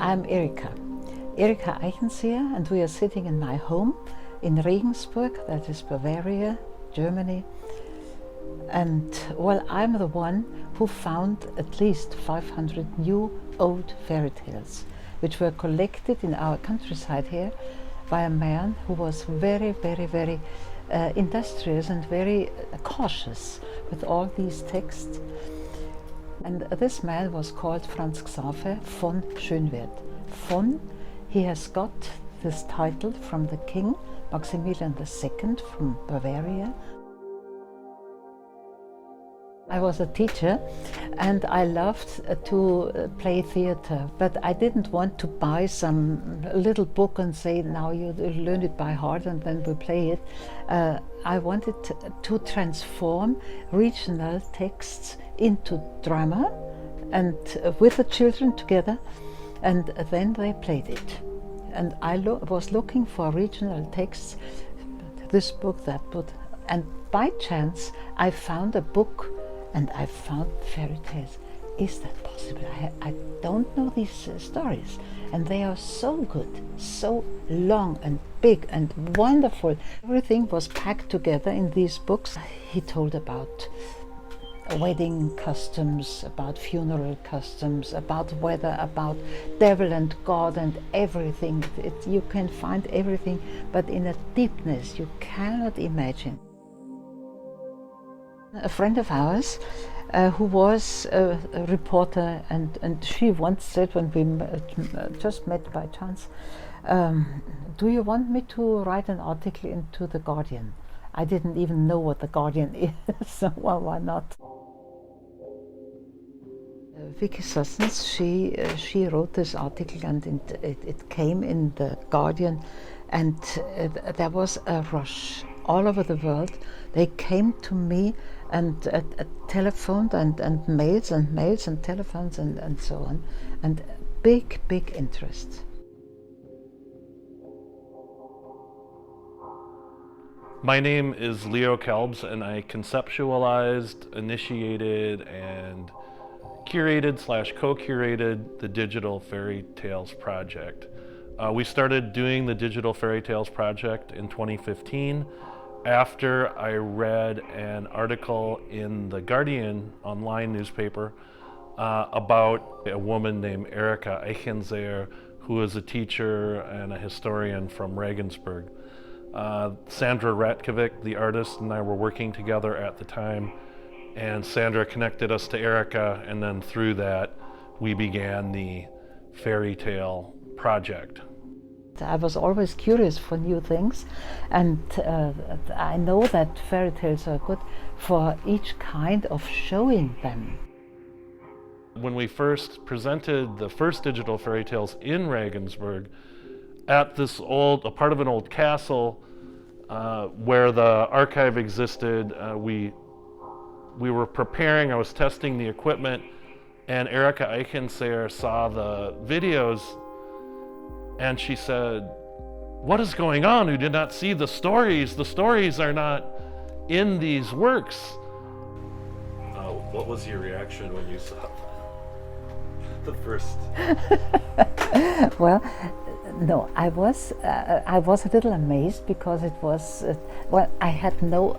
I'm Erika, Erika Eichenseer, and we are sitting in my home in Regensburg, that is Bavaria, Germany. And well, I'm the one who found at least 500 new old fairy tales, which were collected in our countryside here by a man who was very industrious and very cautious with all these texts. And this man was called Franz Xaver von Schönwerth. Von, he has got this title from the king, Maximilian II from Bavaria. I was a teacher and I loved to play theater, but I didn't want to buy some little book and say, now you learn it by heart and then we play it. I wanted to transform regional texts into drama and with the children together, and then they played it. And I was looking for regional texts, this book, that book, and by chance I found a book and I found fairy tales. Is that possible? I don't know these stories, and they are so good, so long and big and wonderful. Everything was packed together in these books. He told about wedding customs, about funeral customs, about weather, about devil and God and everything. You can find everything, but in a deepness you cannot imagine. A friend of ours who was a reporter, and she once said when we just met by chance, do you want me to write an article into The Guardian? I didn't even know what The Guardian is, so well, why not? Vicky Sussens, she wrote this article and it came in The Guardian, and there was a rush all over the world. They came to me and telephoned and mails and telephones and so on, and big interest. My name is Leo Kuelbs, and I conceptualized, initiated, and curated / co-curated the Digital Fairy Tales Project. We started doing the Digital Fairy Tales Project in 2015 after I read an article in The Guardian online newspaper about a woman named Erika Eichenseer, who is a teacher and a historian from Regensburg. Sandra Ratkovic, the artist, and I were working together at the time, and Sandra connected us to Erika, and then through that we began the Fairy Tale Project. I was always curious for new things, and I know that fairy tales are good for each kind of showing them. When we first presented the first digital fairy tales in Regensburg, at this a part of an old castle where the archive existed, we were preparing, I was testing the equipment, and Erika Eichenseer saw the videos, and she said, "What is going on? We did not see the stories. The stories are not in these works." What was your reaction when you saw the first? Well, no, I was a little amazed because it was well, I had no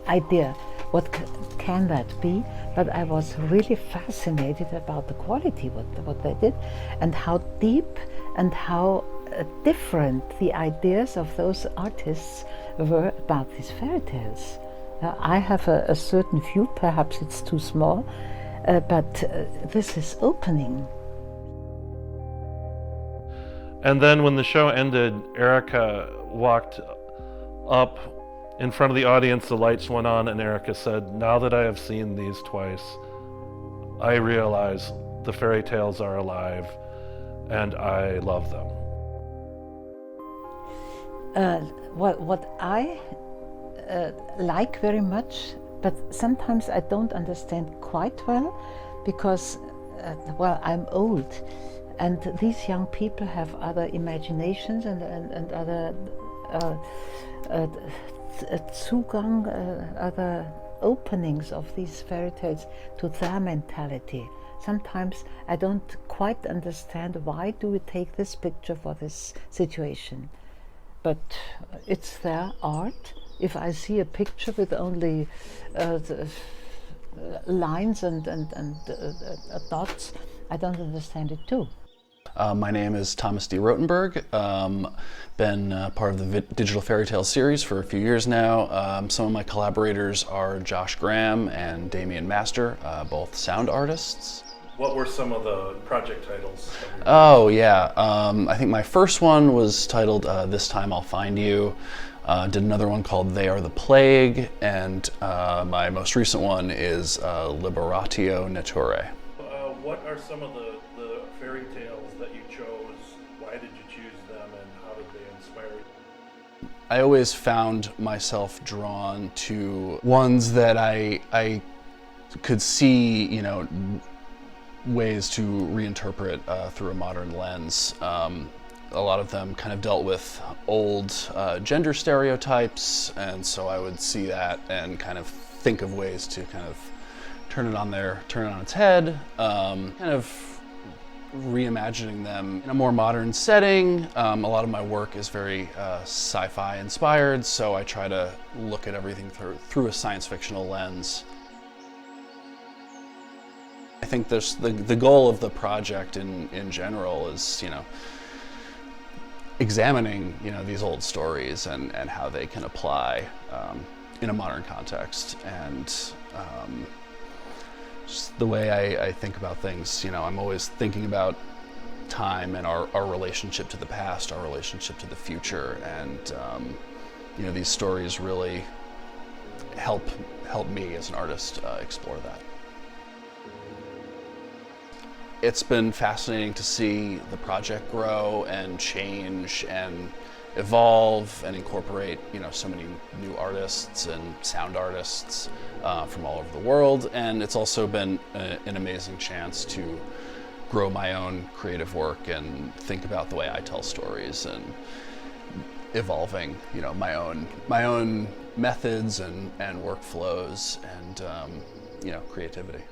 idea what can that be, but I was really fascinated about the quality what they did, and how deep and how different the ideas of those artists were about these fairy tales. I have a certain view, perhaps it's too small, but this is opening. And then when the show ended, Erika walked up in front of the audience, the lights went on, and Erika said, "Now that I have seen these twice, I realize the fairy tales are alive and I love them." What I like very much, but sometimes I don't understand quite well, because well, I'm old, and these young people have other imaginations and other Zugang, other openings of these fairy tales to their mentality. Sometimes I don't quite understand why do we take this picture for this situation, but it's their art. If I see a picture with only lines and dots, I don't understand it too. My name is Thomas D. Rotenberg. Been part of the Digital Fairy Tale series for a few years now. Some of my collaborators are Josh Graham and Damian Master, both sound artists. What were some of the project titles? Oh yeah, I think my first one was titled This Time I'll Find You. Did another one called They Are the Plague, and my most recent one is Liberatio Naturae. What are some of the fairy tales that you chose? Why did you choose them, and how did they inspire you? I always found myself drawn to ones that I could see, you know, ways to reinterpret through a modern lens. A lot of them kind of dealt with old gender stereotypes, and so I would see that and kind of think of ways to kind of turn it on its head, kind of reimagining them in a more modern setting. A lot of my work is very sci-fi inspired, so I try to look at everything through a science fictional lens. I think the goal of the project in general is, you know, examining, you know, these old stories and how they can apply in a modern context. And just the way I think about things, you know, I'm always thinking about time and our relationship to the past, our relationship to the future, and you know, these stories really help me as an artist explore that. It's been fascinating to see the project grow and change and evolve and incorporate, you know, so many new artists and sound artists from all over the world. And it's also been an amazing chance to grow my own creative work and think about the way I tell stories and evolving, you know, my own methods and workflows and you know, creativity.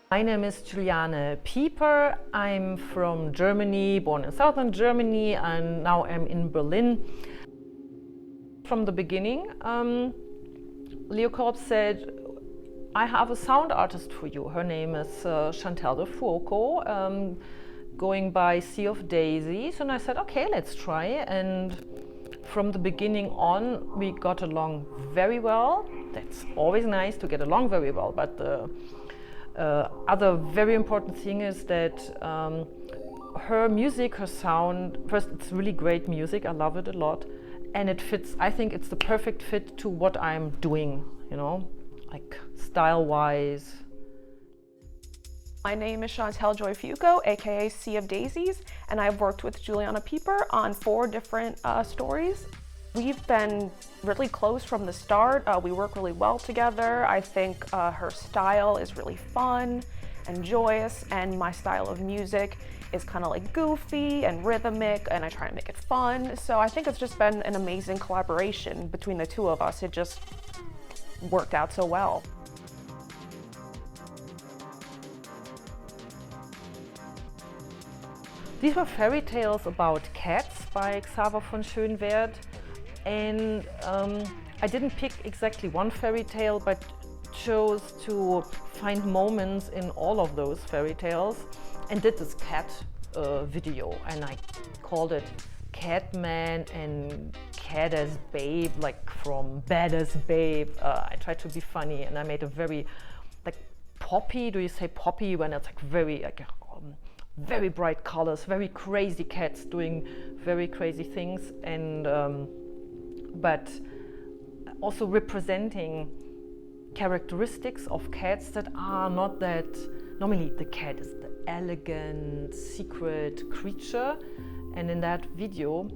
My name is Juliane Pieper. I'm from Germany, born in southern Germany, and now I'm in Berlin. From the beginning, Leo Kuelbs said, I have a sound artist for you. Her name is Chantelle de Fuoco, going by Sea of Daisies. And I said, okay, let's try. And from the beginning on, we got along very well. That's always nice to get along very well, but the other very important thing is that her music, her sound, first it's really great music, I love it a lot, and it fits, I think it's the perfect fit to what I'm doing, you know, like style-wise. My name is Chantelle Joy Fuoco, aka Sea of Daisies, and I've worked with Juliane Pieper on 4 different stories. We've been really close from the start. We work really well together. I think her style is really fun and joyous, and my style of music is kind of like goofy and rhythmic, and I try to make it fun. So I think it's just been an amazing collaboration between the two of us. It just worked out so well. These were fairy tales about cats by Xaver von Schönwert. And I didn't pick exactly one fairy tale, but chose to find moments in all of those fairy tales and did this cat video. And I called it Catman and Cat as Babe, like from Bad as Babe. I tried to be funny, and I made a very, like, poppy, do you say poppy when it's like very, like, very bright colors, very crazy cats doing very crazy things, and but also representing characteristics of cats that are not that, normally the cat is the elegant, secret creature, and in that video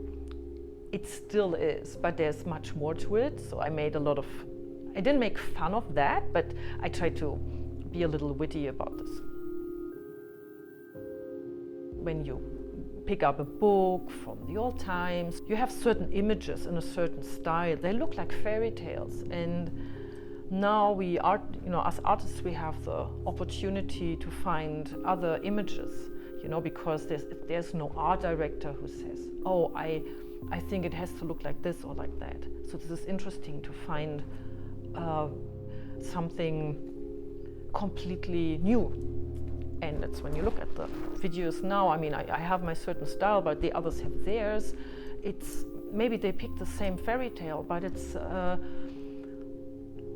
it still is, but there's much more to it. So I made a lot of, I didn't make fun of that, but I tried to be a little witty about this. When you pick up a book from the old times. You have certain images in a certain style. They look like fairy tales. And now we are, as artists, we have the opportunity to find other images, because there's no art director who says, oh, I think it has to look like this or like that. So this is interesting to find something completely new. And that's when you look at the videos now. I mean, I have my certain style, but the others have theirs. It's maybe they pick the same fairy tale, but it's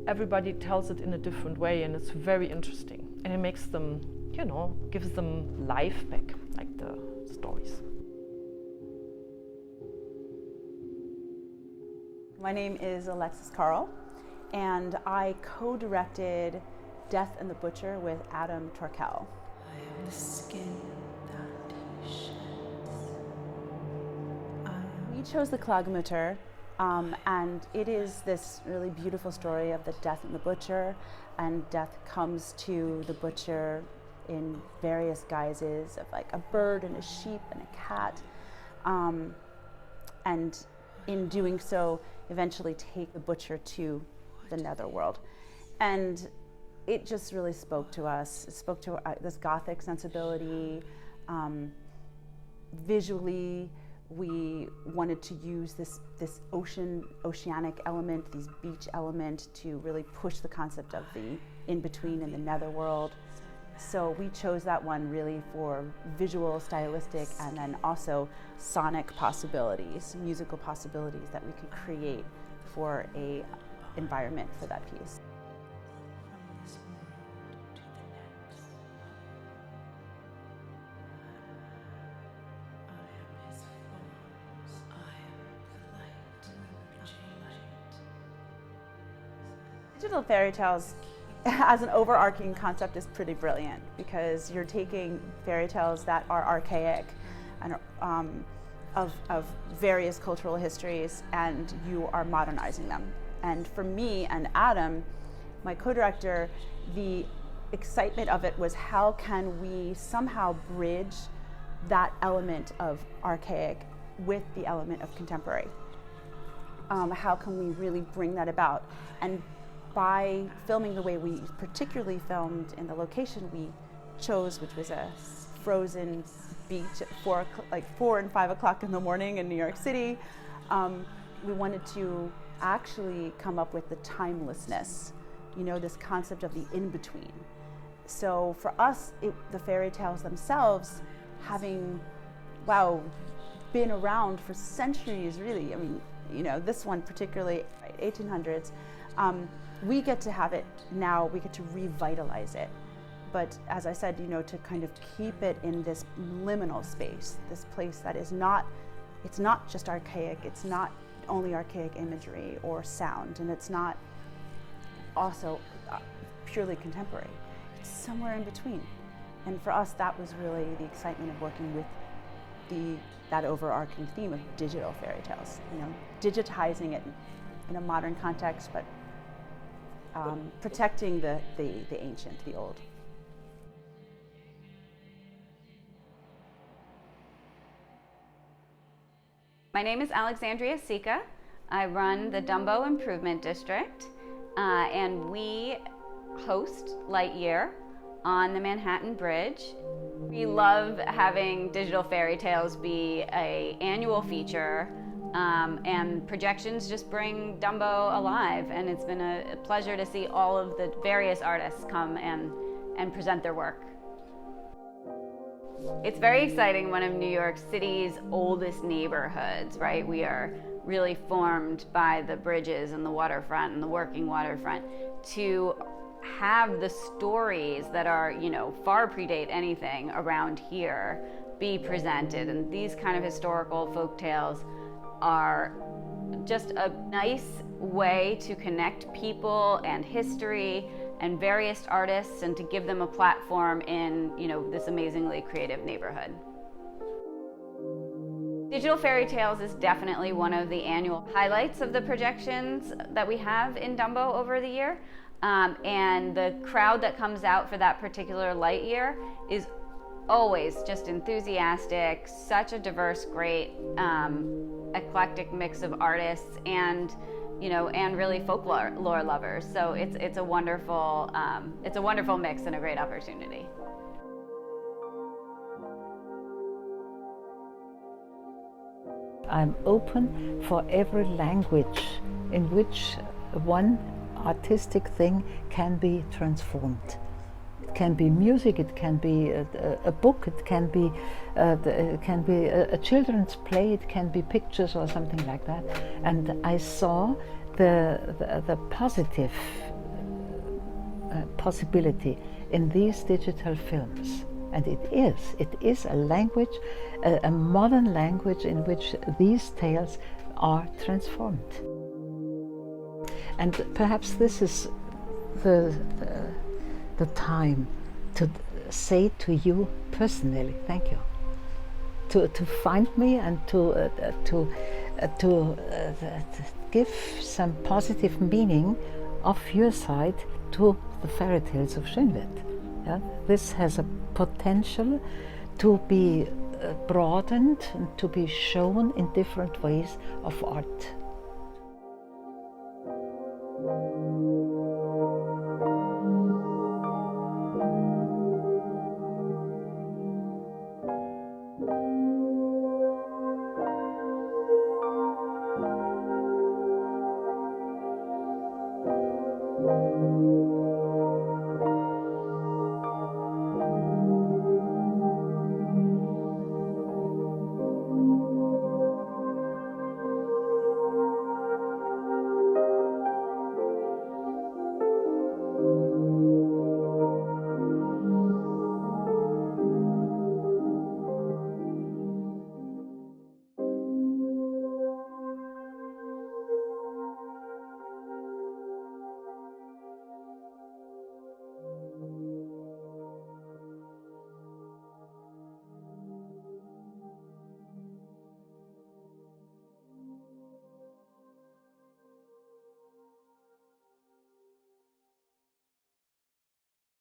everybody tells it in a different way, and it's very interesting. And it makes them, gives them life back, like the stories. My name is Alexis Karl, and I co-directed Death and the Butcher with Adam Torkel. I am the skin that he sheds. We chose the Klagemutter, and it is this really beautiful story of the Death and the Butcher, and death comes to the butcher in various guises of like a bird and a sheep and a cat, and in doing so eventually take the butcher to the netherworld. And it just really spoke to us. It spoke to this Gothic sensibility. Visually, we wanted to use this oceanic element, this beach element, to really push the concept of the in-between and the netherworld. So we chose that one really for visual, stylistic, and then also sonic possibilities, musical possibilities that we could create for a environment for that piece. Digital fairy tales as an overarching concept is pretty brilliant, because you're taking fairy tales that are archaic and of various cultural histories, and you are modernizing them. And for me and Adam, my co-director, the excitement of it was how can we somehow bridge that element of archaic with the element of contemporary? How can we really bring that about? And by filming the way we particularly filmed in the location we chose, which was a frozen beach at 4 and 5 o'clock in the morning in New York City, we wanted to actually come up with the timelessness, this concept of the in-between. So for us, the fairy tales themselves, having, been around for centuries, really. I mean, this one particularly, 1800s, we get to have it now, we get to revitalize it. But as I said, to kind of keep it in this liminal space, this place that is it's not just archaic, it's not only archaic imagery or sound, and it's not also purely contemporary. It's somewhere in between. And for us, that was really the excitement of working with that overarching theme of digital fairy tales. Digitizing it in a modern context, but protecting the ancient, the old. My name is Alexandria Sica. I run the Dumbo Improvement District, and we host Lightyear on the Manhattan Bridge. We love having digital fairy tales be an annual feature, and projections just bring Dumbo alive, and it's been a pleasure to see all of the various artists come and present their work. It's very exciting, one of New York City's oldest neighborhoods, right? We are really formed by the bridges and the waterfront and the working waterfront to have the stories that are, far predate anything around here be presented. And these kind of historical folk tales are just a nice way to connect people and history and various artists, and to give them a platform in, this amazingly creative neighborhood. Digital fairy tales is definitely one of the annual highlights of the projections that we have in Dumbo over the year. And the crowd that comes out for that particular light year is always just enthusiastic, such a diverse, great, eclectic mix of artists and, you know, and really folklore lovers. So it's a wonderful mix and a great opportunity. I'm open for every language in which one artistic thing can be transformed. It can be music, it can be a book, it can be a children's play, it can be pictures or something like that. And I saw the positive possibility in these digital films. And it is a language, a modern language in which these tales are transformed. And perhaps this is the time to say to you personally, thank you, to find me and to give some positive meaning of your side to the fairy tales of Schönwert. Yeah? This has a potential to be broadened and to be shown in different ways of art.